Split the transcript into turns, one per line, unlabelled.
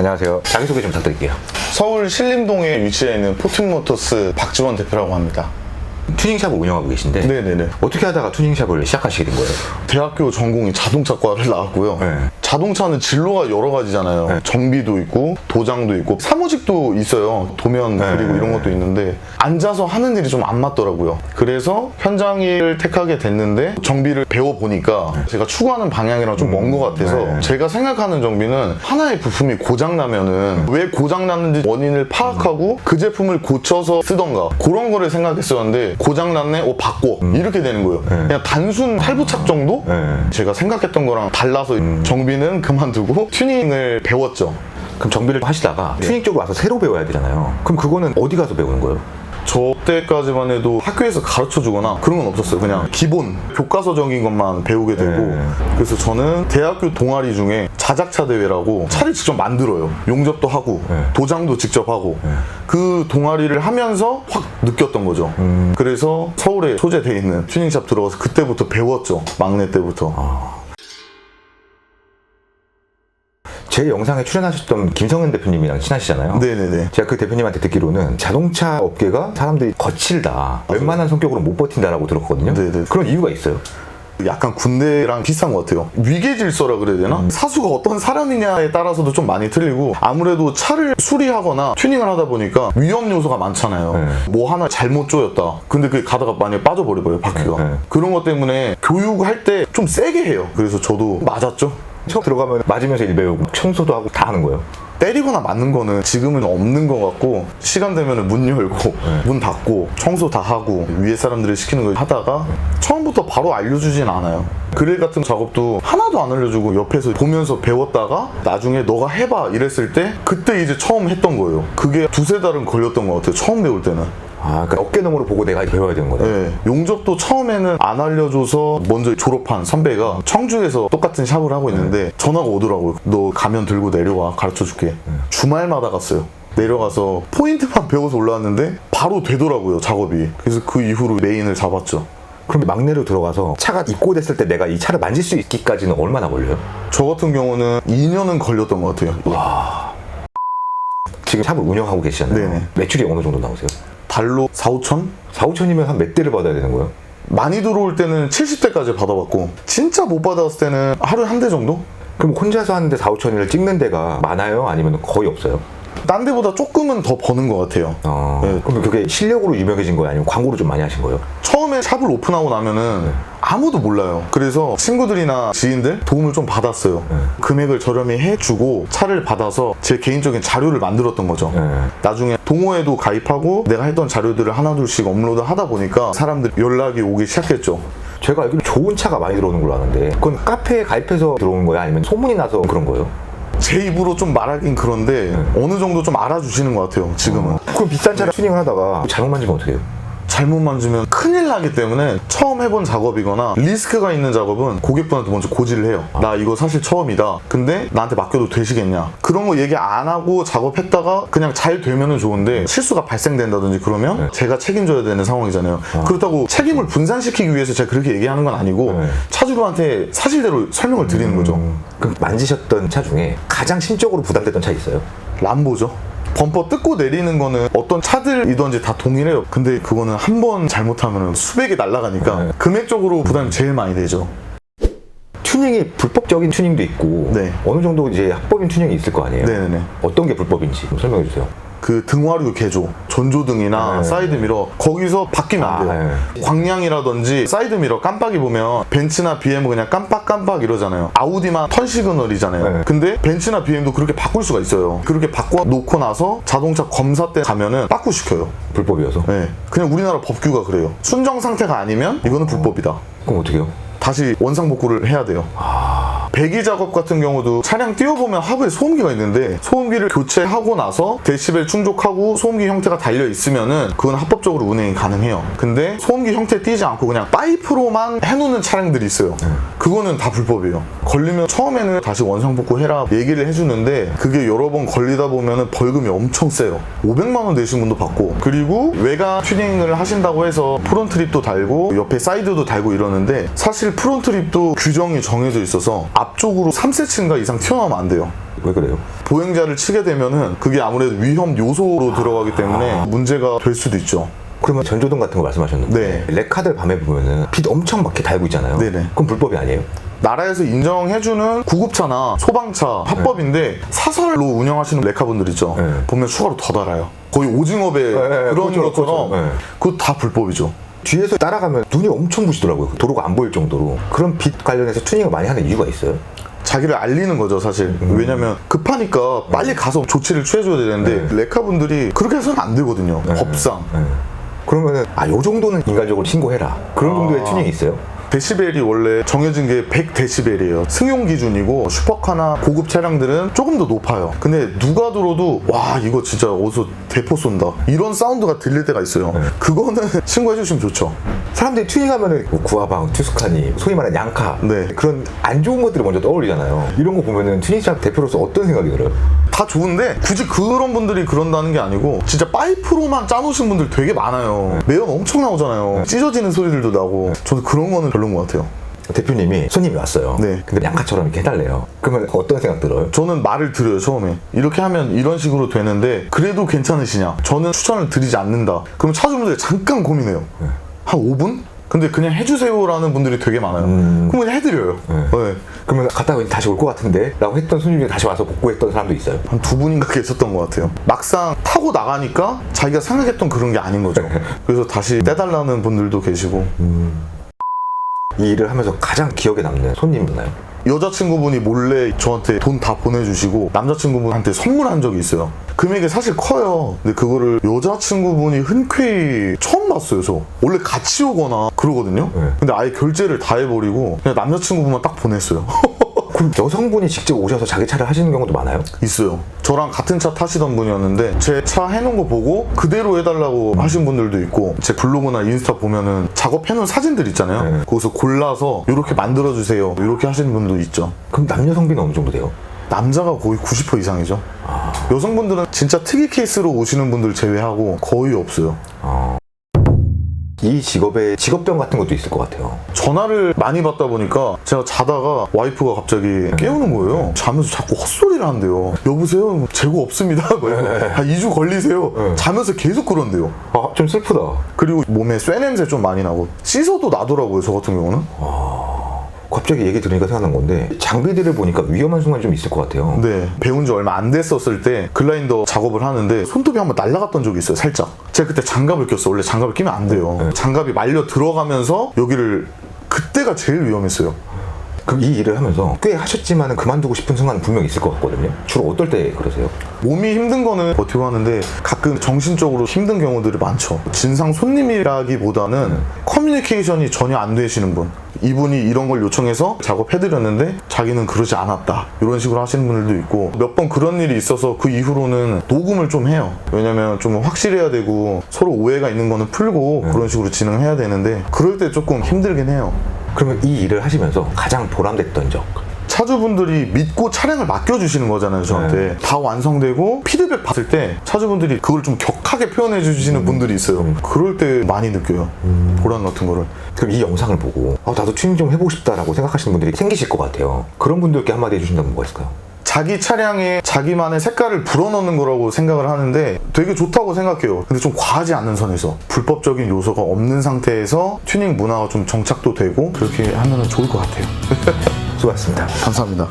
안녕하세요. 자기소개 좀 부탁드릴게요.
서울 신림동에 위치해 있는 포튠모터스 박지원 대표라고 합니다.
튜닝샵을 운영하고 계신데
네네네.
어떻게 하다가 튜닝샵을 시작하시게 된 거예요?
대학교 전공이 자동차과를 나왔고요.
네.
자동차는 진로가 여러 가지잖아요.
네.
정비도 있고 도장도 있고 사무직도 있어요. 도면
네.
그리고 이런 것도 있는데 앉아서 하는 일이 좀 안 맞더라고요. 그래서 현장 일을 택하게 됐는데 정비를 배워보니까 제가 추구하는 방향이랑 좀 먼 것 같아서
네.
제가 생각하는 정비는 하나의 부품이 고장나면은 왜 고장났는지 원인을 파악하고 그 제품을 고쳐서 쓰던가 그런 거를 생각했었는데 고장났네? 바꿔. 이렇게 되는 거예요. 그냥 단순 탈부착 정도? 제가 생각했던 거랑 달라서 정비는 그만두고 튜닝을 배웠죠.
그럼 정비를 하시다가 튜닝 쪽으로 와서 새로 배워야 되잖아요. 그럼 그거는 어디 가서 배우는 거예요?
저 때까지만 해도 학교에서 가르쳐 주거나 그런 건 없었어요. 그냥 기본 교과서적인 것만 배우게 되고 그래서 저는 대학교 동아리 중에 자작차 대회라고 차를 직접 만들어요. 용접도 하고 도장도 직접 하고 그 동아리를 하면서 확 느꼈던 거죠. 그래서 서울에 소재되어 있는 튜닝샵 들어가서 그때부터 배웠죠. 막내 때부터.
제 영상에 출연하셨던 김성현 대표님이랑 친하시잖아요.
네네네.
제가 그 대표님한테 듣기로는 자동차 업계가 사람들이 거칠다, 웬만한 성격으로 못 버틴다라고 들었거든요.
네네.
그런 이유가 있어요?
약간 군대랑 비슷한 것 같아요. 위계질서라 그래야 되나? 사수가 어떤 사람이냐에 따라서도 좀 많이 틀리고 아무래도 차를 수리하거나 튜닝을 하다 보니까 위험 요소가 많잖아요. 뭐 하나 잘못 조였다. 근데 그게 가다가 만약에 빠져버려요, 바퀴가. 그런 것 때문에 교육할 때 좀 세게 해요. 그래서 저도 맞았죠.
처음 들어가면 맞으면서 일 배우고 청소도 하고 다 하는 거예요?
때리거나 맞는 거는 지금은 없는 것 같고 시간 되면 문 열고 문 닫고 청소 다 하고 위에 사람들이 시키는 걸 하다가 처음부터 바로 알려주진 않아요. 그릴 같은 작업도 하나도 안 알려주고 옆에서 보면서 배웠다가 나중에 너가 해봐 이랬을 때 그때 이제 처음 했던 거예요. 그게 두세 달은 걸렸던 것 같아요. 처음 배울 때는.
그러니까 어깨너머로 보고 내가 배워야 되는 거네.
네, 용접도 처음에는 안 알려줘서 먼저 졸업한 선배가 청주에서 똑같은 샵을 하고 있는데 전화가 오더라고요. 너 가면 들고 내려와 가르쳐줄게. 주말마다 갔어요. 내려가서 포인트만 배워서 올라왔는데 바로 되더라고요, 작업이. 그래서 그 이후로 메인을 잡았죠.
그럼 막내로 들어가서 차가 입고됐을 때 내가 이 차를 만질 수 있기까지는 얼마나 걸려요?
저 같은 경우는 2년은 걸렸던 것 같아요.
와. 지금 샵을 운영하고 계시잖아요.
네네.
매출이 어느 정도 나오세요?
달로 4, 5천?
4, 5천이면 한 몇 대를 받아야 되는 거예요?
많이 들어올 때는 70대까지 받아봤고 진짜 못 받았을 때는 하루에 한 대 정도?
그럼 혼자서 하는데 4, 5천을 찍는 데가 많아요? 아니면 거의 없어요?
딴 데보다 조금은 더 버는 것 같아요. 네.
그럼 그게 실력으로 유명해진 거예요? 아니면 광고를 좀 많이 하신 거예요?
처음에 샵을 오픈하고 나면은 아무도 몰라요. 그래서 친구들이나 지인들 도움을 좀 받았어요. 금액을 저렴히 해주고 차를 받아서 제 개인적인 자료를 만들었던 거죠. 나중에 동호회도 가입하고 내가 했던 자료들을 하나둘씩 업로드 하다 보니까 사람들이 연락이 오기 시작했죠.
제가 알기로 좋은 차가 많이 들어오는 걸로 아는데 그건 카페에 가입해서 들어오는 거예요? 아니면 소문이 나서 그런 거예요?
제 입으로 좀 말하긴 그런데 어느 정도 좀 알아주시는 것 같아요, 지금은.
그럼 비싼 차를 튜닝을 하다가 잘못 만지면 어떻게 해요?
잘못 만지면 큰일 나기 때문에 처음 해본 작업이거나 리스크가 있는 작업은 고객분한테 먼저 고지를 해요. 나 이거 사실 처음이다. 근데 나한테 맡겨도 되시겠냐? 그런 거 얘기 안 하고 작업했다가 그냥 잘 되면은 좋은데 실수가 발생된다든지 그러면 제가 책임져야 되는 상황이잖아요. 그렇다고 책임을 분산시키기 위해서 제가 그렇게 얘기하는 건 아니고 차주분한테 사실대로 설명을 드리는 거죠.
그럼 만지셨던 차 중에 가장 심적으로 부담됐던 차 있어요?
람보죠. 범퍼 뜯고 내리는 거는 어떤 차들이든지 다 동일해요. 근데 그거는 한 번 잘못하면 수백이 날아가니까 금액적으로 부담이 제일 많이 되죠.
튜닝이 불법적인 튜닝도 있고 어느 정도 이제 합법인 튜닝이 있을 거 아니에요?
네네.
어떤 게 불법인지 좀 설명해 주세요.
그 등화류 개조, 전조등이나 사이드미러 거기서 바뀌면 안 돼요. 광량이라든지 사이드미러 깜빡이 보면 벤츠나 BM은 그냥 깜빡깜빡 이러잖아요. 아우디만 턴 시그널이잖아요. 근데 벤츠나 BM도 그렇게 바꿀 수가 있어요. 그렇게 바꿔놓고 나서 자동차 검사 때 가면은 빠꾸시켜요.
불법이어서?
네. 그냥 우리나라 법규가 그래요. 순정 상태가 아니면 이거는 불법이다.
그럼 어떻게 해요?
다시 원상복구를 해야 돼요. 배기 작업 같은 경우도 차량 띄워보면 하부에 소음기가 있는데 소음기를 교체하고 나서 데시벨 충족하고 소음기 형태가 달려 있으면은 그건 합법적으로 운행이 가능해요. 근데 소음기 형태 띄지 않고 그냥 파이프로만 해놓는 차량들이 있어요. 그거는 다 불법이에요. 걸리면 처음에는 다시 원상복구 해라 얘기를 해주는데 그게 여러 번 걸리다 보면은 벌금이 엄청 세요. 500만 원 내신 분도 받고 그리고 외관 튜닝을 하신다고 해서 프론트 립도 달고 옆에 사이드도 달고 이러는데 사실 프론트 립도 규정이 정해져 있어서 앞쪽으로 3cm인가 이상 튀어나오면 안 돼요.
왜 그래요?
보행자를 치게 되면은 그게 아무래도 위험 요소로 들어가기 때문에 문제가 될 수도 있죠.
그러면 전조등 같은 거 말씀하셨는데
네.
레카들 밤에 보면은 빛 엄청 막 이렇게 달고 있잖아요.
네네.
그럼 불법이 아니에요?
나라에서 인정해주는 구급차나 소방차 합법인데 사설로 운영하시는 레카분들 있죠.
네.
보면 추가로 더 달아요. 거의 오징어배 그런
그렇죠,
것처럼
그렇죠. 네.
그거 다 불법이죠.
뒤에서 따라가면 눈이 엄청 부시더라고요. 도로가 안 보일 정도로. 그런 빛 관련해서 튜닝을 많이 하는 이유가 있어요?
자기를 알리는 거죠, 사실. 왜냐면 급하니까 빨리 가서 조치를 취해줘야 되는데 레카분들이 그렇게 해서는 안 되거든요. 법상.
그러면은 요 정도는 인간적으로 신고해라. 그런 정도의 튜닝이 있어요?
데시벨이 원래 정해진 게 100데시벨이에요. 승용 기준이고 슈퍼카나 고급 차량들은 조금 더 높아요. 근데 누가 들어도 와 이거 진짜 어디서 대포 쏜다 이런 사운드가 들릴 때가 있어요. 그거는 신고해 주시면 좋죠.
사람들이 튜닝하면은 뭐 구아방, 투스카니, 소위 말하는 양카
네.
그런 안 좋은 것들이 먼저 떠올리잖아요. 이런 거 보면은 튜닝샵 대표로서 어떤 생각이 들어요?
다 좋은데 굳이 그런 분들이 그런다는 게 아니고 진짜 파이프로만 짜놓으신 분들 되게 많아요. 매연 엄청 나오잖아요. 찢어지는 소리들도 나고 저는 그런 거는 별로인 것 같아요.
대표님이 손님이 왔어요.
네.
근데 양카처럼 이렇게 해달래요. 그러면 어떤 생각 들어요?
저는 말을 드려요, 처음에. 이렇게 하면 이런 식으로 되는데 그래도 괜찮으시냐? 저는 추천을 드리지 않는다. 그럼 차주분들이 잠깐 고민해요. 한 5분? 근데 그냥 해주세요라는 분들이 되게 많아요. 그럼 그냥 해드려요. 네.
그러면 갔다가 다시 올 것 같은데? 라고 했던 손님이 다시 와서 복구했던 사람도 있어요.
한 2분인가 계셨던 것 같아요. 막상 타고 나가니까 자기가 생각했던 그런 게 아닌 거죠. 그래서 다시 떼달라는 분들도 계시고.
이 일을 하면서 가장 기억에 남는 손님 있나요?
여자친구분이 몰래 저한테 돈 다 보내주시고 남자친구분한테 선물한 적이 있어요. 금액이 사실 커요. 근데 그거를 여자친구분이 흔쾌히 처음 봤어요. 저 원래 같이 오거나 그러거든요. 근데 아예 결제를 다 해버리고 그냥 남자친구분만 딱 보냈어요.
그럼 여성분이 직접 오셔서 자기 차를 하시는 경우도 많아요?
있어요. 저랑 같은 차 타시던 분이었는데 제 차 해놓은 거 보고 그대로 해달라고 하신 분들도 있고 제 블로그나 인스타 보면은 작업해놓은 사진들 있잖아요. 거기서 골라서 이렇게 만들어주세요 이렇게 하시는 분도 있죠.
그럼 남녀 성비는 어느 정도 돼요?
남자가 거의 90% 이상이죠. 여성분들은 진짜 특이 케이스로 오시는 분들 제외하고 거의 없어요.
이 직업에 직업병 같은 것도 있을 것 같아요.
전화를 많이 받다 보니까 제가 자다가 와이프가 갑자기 깨우는 거예요. 자면서 자꾸 헛소리를 한대요. 여보세요? 재고 없습니다. 한 2주 걸리세요. 자면서 계속 그런대요.
좀 슬프다.
그리고 몸에 쇠 냄새 좀 많이 나고 씻어도 나더라고요, 저 같은 경우는.
갑자기 얘기 들으니까 생각난 건데 장비들을 보니까 위험한 순간이 좀 있을 것 같아요.
네, 배운 지 얼마 안 됐었을 때 글라인더 작업을 하는데 손톱이 한번 날아갔던 적이 있어요, 살짝. 제가 그때 장갑을 꼈어요. 원래 장갑을 끼면 안 돼요. 장갑이 말려 들어가면서 여기를 그때가 제일 위험했어요.
그럼 이 일을 하면서 꽤 하셨지만 그만두고 싶은 순간은 분명히 있을 것 같거든요. 주로 어떨 때 그러세요?
몸이 힘든 거는 버티고 하는데 가끔 정신적으로 힘든 경우들이 많죠. 진상 손님이라기보다는 커뮤니케이션이 전혀 안 되시는 분, 이분이 이런 걸 요청해서 작업해드렸는데 자기는 그러지 않았다 이런 식으로 하시는 분들도 있고 몇 번 그런 일이 있어서 그 이후로는 녹음을 좀 해요. 왜냐면 좀 확실해야 되고 서로 오해가 있는 거는 풀고 그런 식으로 진행해야 되는데 그럴 때 조금 힘들긴 해요.
그러면 이 일을 하시면서 가장 보람됐던 적?
차주분들이 믿고 차량을 맡겨주시는 거잖아요, 저한테. 다 완성되고 피드백 받을 때 차주분들이 그걸 좀 격하게 표현해 주시는 분들이 있어요. 그럴 때 많이 느껴요. 보람 같은 거를.
그럼 이 영상을 보고 나도 튜닝 좀 해보고 싶다라고 생각하시는 분들이 생기실 것 같아요. 그런 분들께 한마디 해주신다면 뭐가 있을까요?
자기 차량에 자기만의 색깔을 불어넣는 거라고 생각을 하는데 되게 좋다고 생각해요. 근데 좀 과하지 않는 선에서 불법적인 요소가 없는 상태에서 튜닝 문화가 좀 정착도 되고 그렇게 하면 좋을 것 같아요.
수고하셨습니다.
감사합니다.